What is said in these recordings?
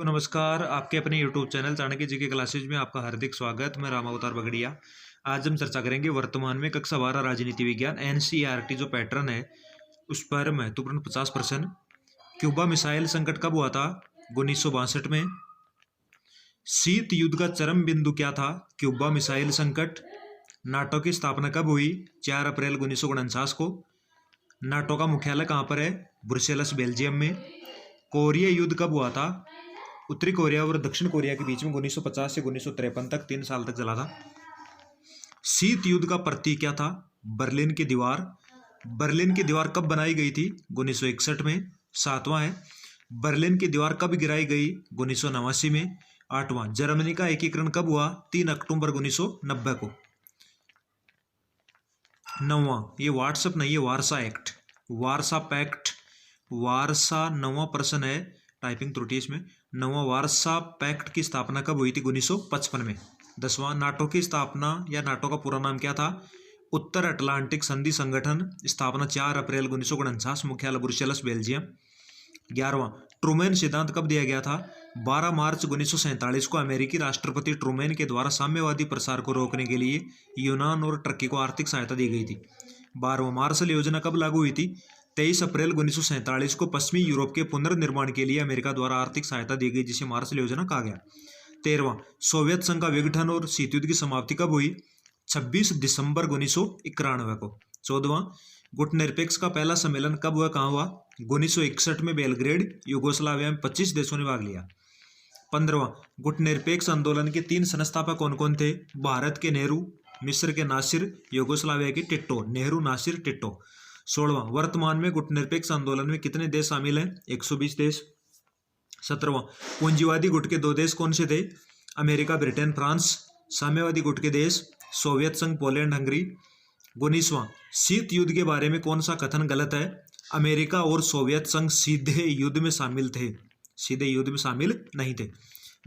तो नमस्कार, आपके अपने यूट्यूब चैनल चाणक्य जी के क्लासेज में आपका हार्दिक स्वागत। मैं रामावतार बगड़िया। आज हम चर्चा करेंगे वर्तमान में कक्षा 12 राजनीति विज्ञान एनसीईआरटी जो पैटर्न है उस पर महत्वपूर्ण 50 प्रश्न। क्यूबा मिसाइल संकट कब हुआ था? 1962 में। शीत युद्ध का चरम बिंदु क्या था? क्यूबा मिसाइल संकट। नाटो की स्थापना कब हुई? 4 अप्रैल 1949 को। नाटो का मुख्यालय कहाँ पर है? ब्रुसेल्स, बेल्जियम में। कोरिया युद्ध कब हुआ था? उत्तरी कोरिया और दक्षिण कोरिया के बीच में 1950 से 1953 तक 3 साल तक चला था। शीत युद्ध का प्रतीक क्या था? बर्लिन की दीवार। बर्लिन की दीवार कब बनाई गई थी? 1961 में। 7वां है, बर्लिन की दीवार कब गिराई गई? 1989 में। 8वां, जर्मनी का एकीकरण कब हुआ? 3 अक्टूबर 1990 को। 9वां, ये व्हाट्सएप नहीं है, वारसा एक्ट, वारसा पैक्ट, वारसा। 9वां प्रश्न है, टाइपिंग त्रुटि इसमें। 9वां, वारसा पैक्ट की स्थापना कब हुई थी? 1955 में। 10वां, नाटो की स्थापना या नाटो का पूरा नाम क्या था? उत्तर अटलांटिक संधि संगठन। स्थापना 4 अप्रैल 1949, मुख्यालय ब्रुसेल्स, बेल्जियम। 11वां, ट्रूमैन सिद्धांत कब दिया गया था? 12 मार्च 1947 को अमेरिकी राष्ट्रपति ट्रूमैन के द्वारा साम्यवादी प्रसार को रोकने के लिए यूनान और टर्की को आर्थिक सहायता दी गई थी। 12वां, मार्शल योजना कब लागू हुई थी? 23 अप्रैल 1947 को पश्चिमी यूरोप के पुनर्निर्माण के लिए अमेरिका द्वारा आर्थिक सहायता दी गई, जिसे मार्शल योजना कहा गया। 13वां, सोवियत संघ का विघटन और शीत युद्ध की समाप्ति कब हुई? 26 दिसंबर 1991 को। 14वां, गुटनिरपेक्ष का पहला सम्मेलन कब हुआ, कहाँ हुआ? 1961 में बेलग्रेड, यूगोस्लाविया में। 25 देशों ने भाग लिया। 15वां, गुटनिरपेक्ष आंदोलन के 3 संस्थापक कौन कौन थे? भारत के नेहरू, मिस्र के नासिर, यूगोस्लाविया के टिट्टो। नेहरू, नासिर, टिट्टो। 16वां, वर्तमान में गुटनिरपेक्ष आंदोलन में कितने देश शामिल हैं? 120 देश। 17वां, पूंजीवादी गुट के 2 देश कौन से थे? America, Britain, France. साम्यवादी गुट के देश सोवियत संघ, पोलैंड, हंगरी। 19वां, शीत युद्ध के बारे में कौन सा कथन गलत है? अमेरिका और सोवियत संघ सीधे युद्ध में शामिल थे, सीधे युद्ध में शामिल नहीं थे।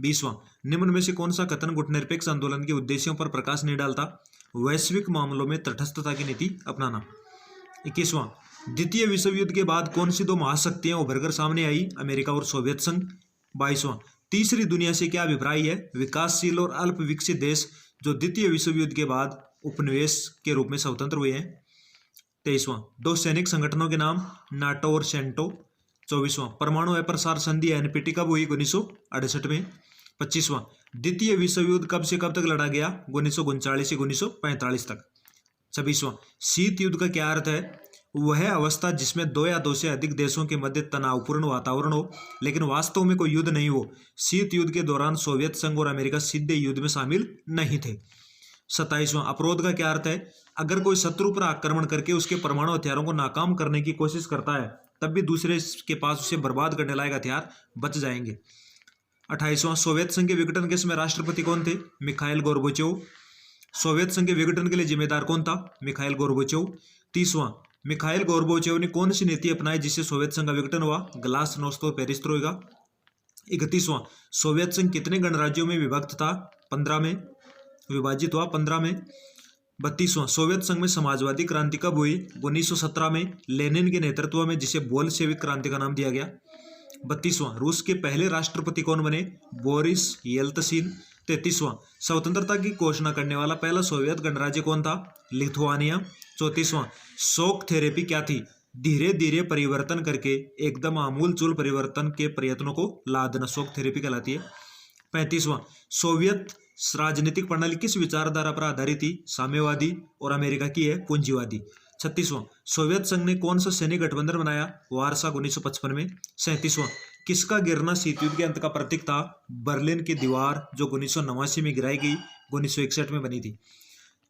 20वां, निम्न में से कौन सा कथन गुटनिरपेक्ष आंदोलन के उद्देश्यों पर प्रकाश नहीं डालता? वैश्विक मामलों में तटस्थता की नीति अपनाना। 21वां, द्वितीय विश्व युद्ध के बाद कौन सी 2 महाशक्तियां उभरकर सामने आई? अमेरिका और सोवियत संघ। 22वां, तीसरी दुनिया से क्या अभिप्राय है? विकासशील और अल्प विकसित देश जो द्वितीय विश्व युद्ध के बाद उपनिवेश के रूप में स्वतंत्र हुए हैं। 23वां, 2 सैनिक संगठनों के नाम? नाटो और सेंटो। 24वां, परमाणु अप्रसार संधि एनपीटी कब हुई? 1968 में। 25वां, द्वितीय विश्व युद्ध कब से कब तक लड़ा गया? 1939 से 1945 तक। 26वां, शीत युद्ध का क्या अर्थ है? वह अवस्था जिसमें 2 या 2 से अधिक देशों के मध्य तनावपूर्ण वातावरण हो लेकिन वास्तव में कोई युद्ध नहीं हो। शीत युद्ध के दौरान सोवियत संघ और अमेरिका सीधे युद्ध में शामिल नहीं थे। 27वां, अपरोध का क्या अर्थ है? अगर कोई शत्रु पर आक्रमण करके उसके परमाणु हथियारों को नाकाम करने की कोशिश करता है तब भी दूसरे के पास उसे बर्बाद करने लायक हथियार बच जाएंगे। 28वां, सोवियत संघ के विघटन के समय राष्ट्रपति कौन थे? Mikhail Gorbachev. सोवियत संघ के विघटन के लिए जिम्मेदार कौन था? Mikhail Gorbachev. 30वां, मिखाइल गोर्बाचोव ने कौन सी नीति अपनाई जिससे सोवियत संघ का विघटन हुआ? ग्लासनोस्त और पेरिस्ट्रोइका। 31वां, सोवियत संघ कितने गणराज्यों में विभक्त था? 15 में विभाजित हुआ, 15 में। 32वां, सोवियत संघ में समाजवादी क्रांति कब हुई? 1917 में, लेनिन के नेतृत्व में, जिसे बोल्शेविक क्रांति का नाम दिया गया। 32वां, रूस के पहले राष्ट्रपति कौन बने? Boris Yeltsin. 33वां, स्वतंत्रता की घोषणा करने वाला पहला सोवियत गणराज्य कौन था? लिथुआनिया। 34वां, शॉक थेरेपी क्या थी? धीरे धीरे परिवर्तन करके एकदम आमूलचूल परिवर्तन के प्रयत्नों को लादना शॉक थेरेपी कहलाती है। 35वां, सोवियत राजनीतिक प्रणाली किस विचारधारा पर आधारित थी? साम्यवादी, और अमेरिका की है पूंजीवादी। 36वां, सोवियत संघ ने कौन सा सैनिक गठबंधन बनाया? वारसा, 1955 में। 37वां, किसका गिरना शीत युद्ध के अंत का प्रतीक था? बर्लिन की दीवार, जो 1989 में गिराई गई, 1961 में बनी थी।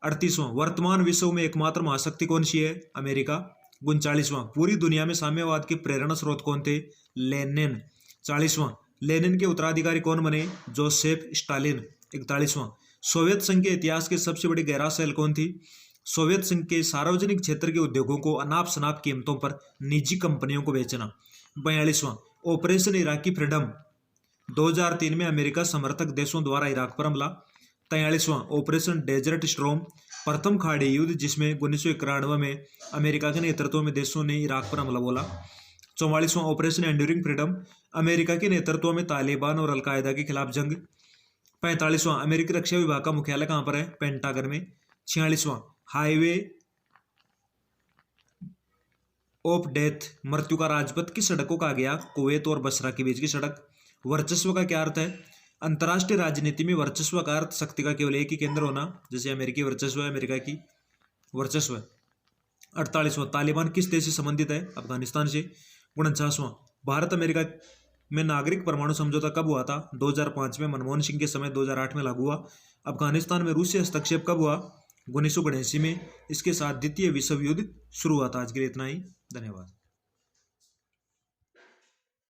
38वां, वर्तमान विश्व में एकमात्र महाशक्ति कौन सी है? अमेरिका। 39वां, पूरी दुनिया में साम्यवाद के प्रेरणा स्रोत कौन थे? लेनिन। 40वां, लेनिन के उत्तराधिकारी कौन बने? Joseph Stalin. 41वां, सोवियत संघ के इतिहास की सबसे बड़ी गैर सेल कौन थी? सोवियत संघ के सार्वजनिक क्षेत्र के उद्योगों को अनाप शनाप कीमतों पर निजी कंपनियों को बेचना। 42वां, ऑपरेशन इराकी फ्रीडम, 2003 में अमेरिका समर्थक देशों द्वारा इराक पर हमला। 43वां, ऑपरेशन डेजर्ट स्टॉर्म, प्रथम खाड़ी युद्ध जिसमें 1991 में अमेरिका के नेतृत्व में देशों ने इराक पर हमला बोला। 44वां, ऑपरेशन एंड्यूरिंग फ्रीडम, अमेरिका के नेतृत्व में तालिबान और अलकायदा के खिलाफ जंग। 45वां अमेरिकी रक्षा विभाग का मुख्यालय कहाँ पर है? पेंटागन में। 46वां हाईवे ऑफ डेथ, मृत्यु का राजपथ किस सड़क को कहा गया? कुवैत और बसरा के बीच की सड़क। वर्चस्व का क्या अर्थ है? अंतर्राष्ट्रीय राजनीति में वर्चस्व का अर्थ शक्ति का केवल एक ही केंद्र होना, जैसे अमेरिकी वर्चस्व है, अमेरिका की वर्चस्व है। 48वां तालिबान किस देश से संबंधित है? अफगानिस्तान से। 49वां भारत अमेरिका में नागरिक परमाणु समझौता कब हुआ था? 2005 में मनमोहन सिंह के समय 2008 में लागू हुआ। अफगानिस्तान में रूसी हस्तक्षेप कब हुआ? 1979 में। इसके साथ द्वितीय विश्व युद्ध शुरू हुआ था। आज के लिए इतना ही, धन्यवाद।